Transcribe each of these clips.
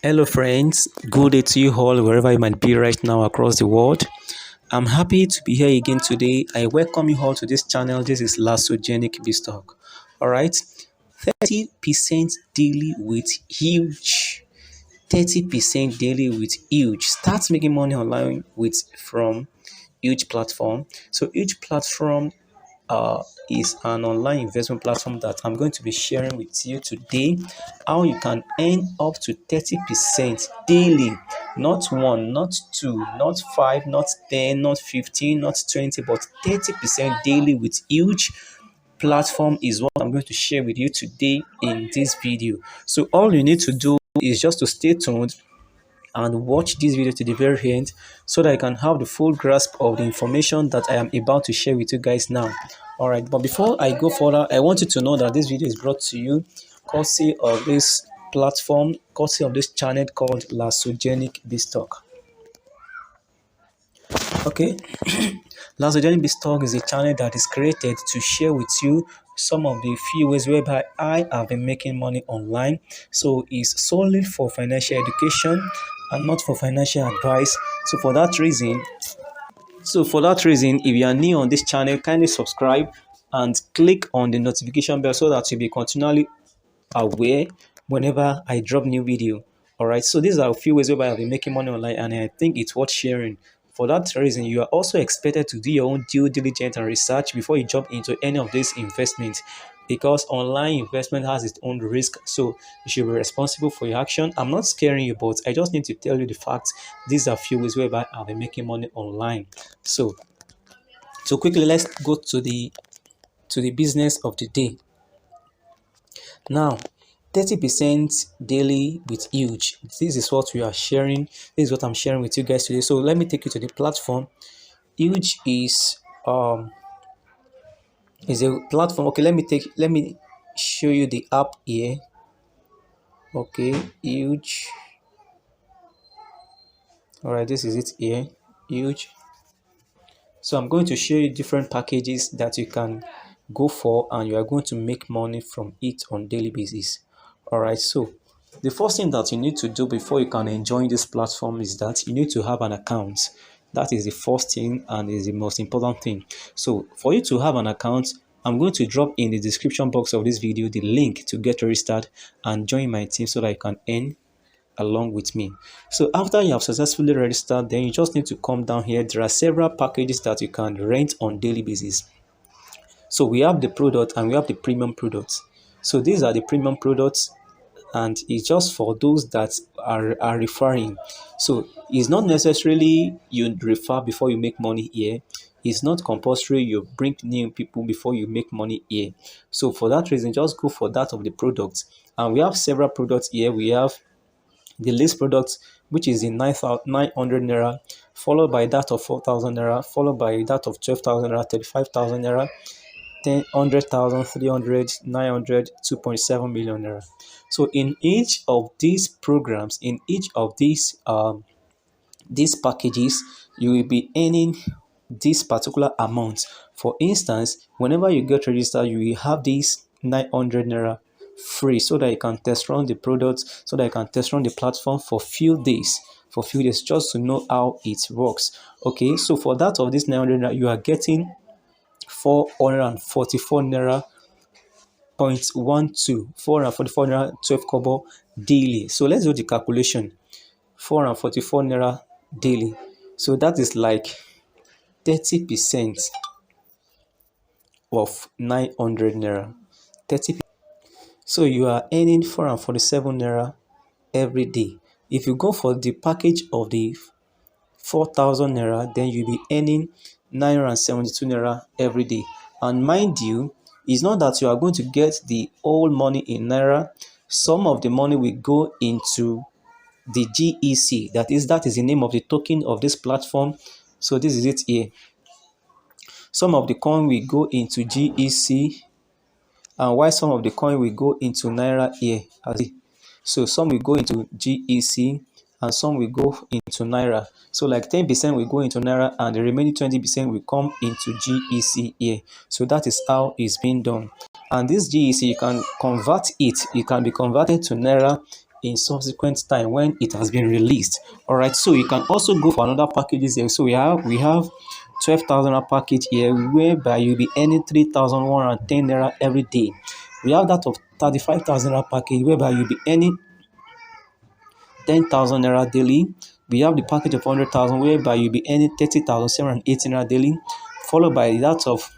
Hello, friends. Good day to you all, wherever you might be right now across the world. I'm happy to be here again today. I welcome you all to this channel. This is Lasogenic BIZZTALK. All right, 30% daily with huge. 30% daily with huge. Start making money online with from huge platform. So each platform is an online investment platform that I'm going to be sharing with you today. How you can earn up to 30% daily, not one, not two, not five, not 10, not 15, not 20, but 30% daily with huge platform is what I'm going to share with you today in this video. So all you need to do is just to stay tuned and watch this video to the very end so that I can have the full grasp of the information that I am about to share with you guys now. All right, but before I go further, I want you to know that this video is brought to you courtesy of this platform, courtesy of this channel called Lasogenic BIZZTALK. Okay, Lasogenic BIZZTALK is a channel that is created to share with you some of the few ways whereby I have been making money online. So it's solely for financial education and not for financial advice. So for that reason, if you are new on this channel, kindly subscribe and click on the notification bell so that you'll be continually aware whenever I drop new video. All right, so these are a few ways whereby I've been making money online, and I think it's worth sharing. For that reason, you are also expected to do your own due diligence and research before you jump into any of these investments, because online investment has its own risk. So you should be responsible for your action. I'm not scaring you, but I just need to tell you the facts. These are few ways whereby I've been making money online. So quickly, let's go to the business of the day. Now, 30% daily with huge. This is what we are sharing. This is what I'm sharing with you guys today. So let me take you to the platform. Huge is a platform. Okay, let me show you the app here. Okay, huge. All right, this is it here. Huge. So I'm going to show you different packages that you can go for, and you are going to make money from it on daily basis. All right, so the first thing that you need to do before you can enjoy this platform is that you need to have an account. That is the first thing and is the most important thing. So for you to have an account, I'm going to drop in the description box of this video the link to get registered and join my team so that you can earn along with me. So after you have successfully registered, then you just need to come down here. There are several packages that you can rent on daily basis. So we have the product and we have the premium products. So these are the premium products, and it's just for those that are referring. So it's not necessarily you refer before you make money here. It's not compulsory you bring new people before you make money here. So for that reason, just go for that of the products. And we have several products here. We have the least product, which is in 900 naira, followed by that of 4,000 naira, followed by that of 12,000 naira, 35,000 naira, 10, 100,000, 300, 900, 2.7 million naira. So in each of these programs, in each of these packages, you will be earning this particular amount. For instance, whenever you get registered, you will have this 900 naira free so that you can test run the products, so that you can test run the platform for few days, just to know how it works. Okay, so for that of this 900 naira, you are getting 444 naira 0.12, 444 naira 12 kobo daily. So let's do the calculation. 444 naira daily, so that is like 30% of 900 naira. 30. So you are earning 447 naira every day. If you go for the package of the 4,000 naira, then you'll be earning 972 naira every day. And mind you, it's not that you are going to get the whole money in naira. Some of the money will go into the GEC. That is the name of the token of this platform. So this is it here. Some of the coin will go into GEC, and while some of the coin will go into naira here. So some will go into GEC and some will go into naira. So like 10% will go into naira and the remaining 20% will come into GEC here. So that is how it's being done. And this GEC, you can convert it. It can be converted to naira in subsequent time when it has been released. All right, so you can also go for another packages here. So we have 12,000 package here, whereby you'll be earning 3,110 naira every day. We have that of 35,000 package, whereby you'll be earning 10,000 naira daily. We have the package of 100,000, whereby you'll be earning 30,780 naira daily, followed by that of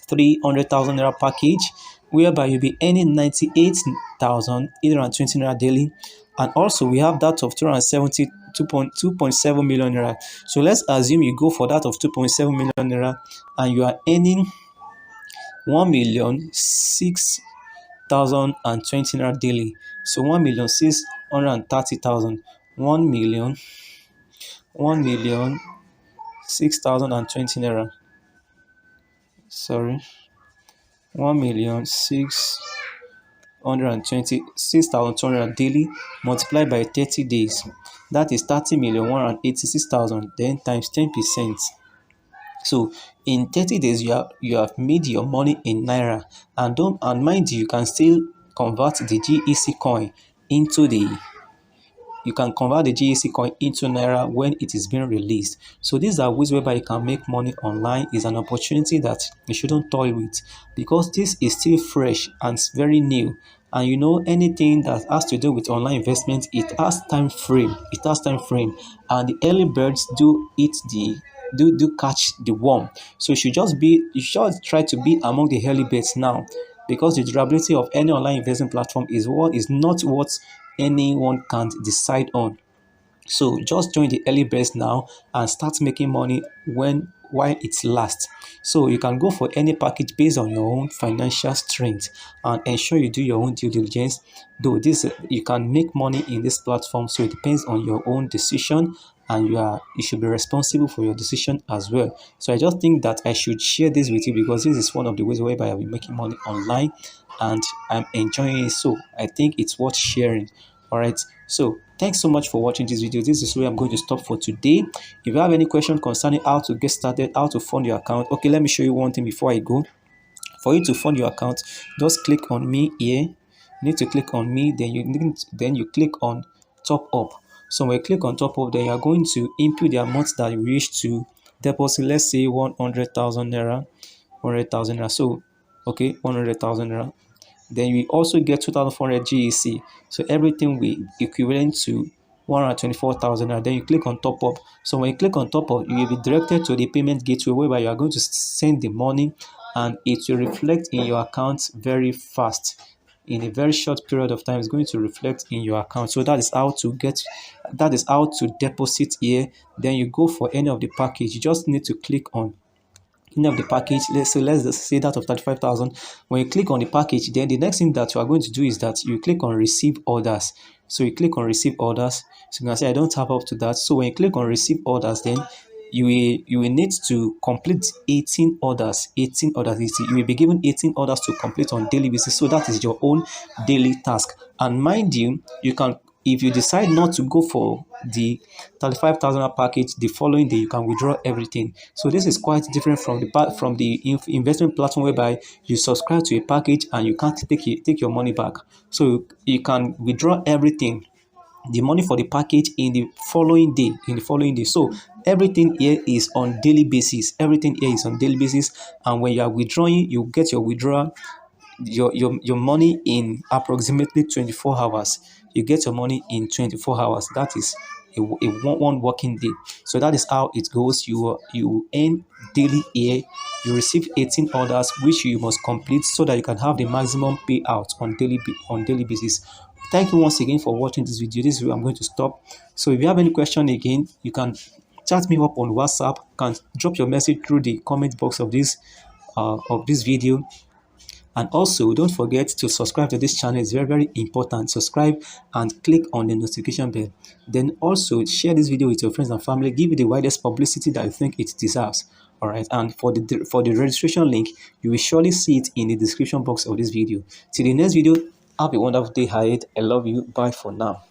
300,000 naira package, whereby you'll be earning 98,820 naira daily. And also we have that of 272.7 million naira. So let's assume you go for that of 2.7 million naira and you are earning 1,006,020 naira daily. So 1,630,000, 1,006,020 naira. Sorry, 1,626,200 daily multiplied by 30 days. That is 30,186,000. Then times 10%. So in 30 days, you have made your money in naira, and mind you can still convert the GEC coin into the you can convert the GEC coin into naira when it is being released. So these are ways whereby you can make money online. Is an opportunity that you shouldn't toy with, because this is still fresh and it's very new. And anything that has to do with online investment, it has time frame. It has time frame, and the early birds do eat the do catch the worm. So you should try to be among the early birds now, because the durability of any online investment platform is not what anyone can decide on. So just join the early birds now and start making money while it lasts. So you can go for any package based on your own financial strength, and ensure you do your own due diligence. Though this you can make money in this platform, so it depends on your own decision, and you should be responsible for your decision as well. So I just think that I should share this with you, because this is one of the ways whereby I've been making money online and I'm enjoying it. So I think it's worth sharing. All right, so thanks so much for watching this video. This is where I'm going to stop for today. If you have any question concerning how to get started, how to fund your account, okay, let me show you one thing before I go. For you to fund your account, just click on me here. You need to click on me, then you click on top up. So when you click on top up, then you are going to input the amount that you wish to deposit. Let's say 100,000 naira, 100,000 naira. So okay, 100,000 naira. Then we also get 2,400 GEC. So everything will equivalent to 124,000. And then you click on top up. So when you click on top up, you will be directed to the payment gateway, whereby you are going to send the money, and it will reflect in your account very fast. In a very short period of time, it's going to reflect in your account. So that is how to deposit here. Then you go for any of the package. You just need to click on any of the package. Let's just say that of 35,000. When you click on the package, then the next thing that you are going to do is that you click on receive orders. So you click on receive orders. So you can say I don't tap up to that. So when you click on receive orders, then you will need to complete 18 orders. You will be given 18 orders to complete on daily basis. So that is your own daily task. And mind you, you can, if you decide not to go for the 35,000 package, the following day you can withdraw everything. So this is quite different from the investment platform, whereby you subscribe to a package and you can't take your money back. So you can withdraw everything, the money for the package, in the following day. So everything here is on daily basis. And when you are withdrawing, you get your withdrawal, your money in approximately 24 hours. You get your money in 24 hours. That is one working day. So that is how it goes. You earn daily here. You receive 18 orders which you must complete, so that you can have the maximum payout on daily basis. Thank you once again for watching this video. This is where I'm going to stop. So if you have any question again, you can chat me up on WhatsApp. You can drop your message through the comment box of this video. And also, don't forget to subscribe to this channel. It's very, very important. Subscribe and click on the notification bell. Then also share this video with your friends and family. Give it the widest publicity that you think it deserves. All right. And for the registration link, you will surely see it in the description box of this video. Till the next video, have a wonderful day ahead. I love you. Bye for now.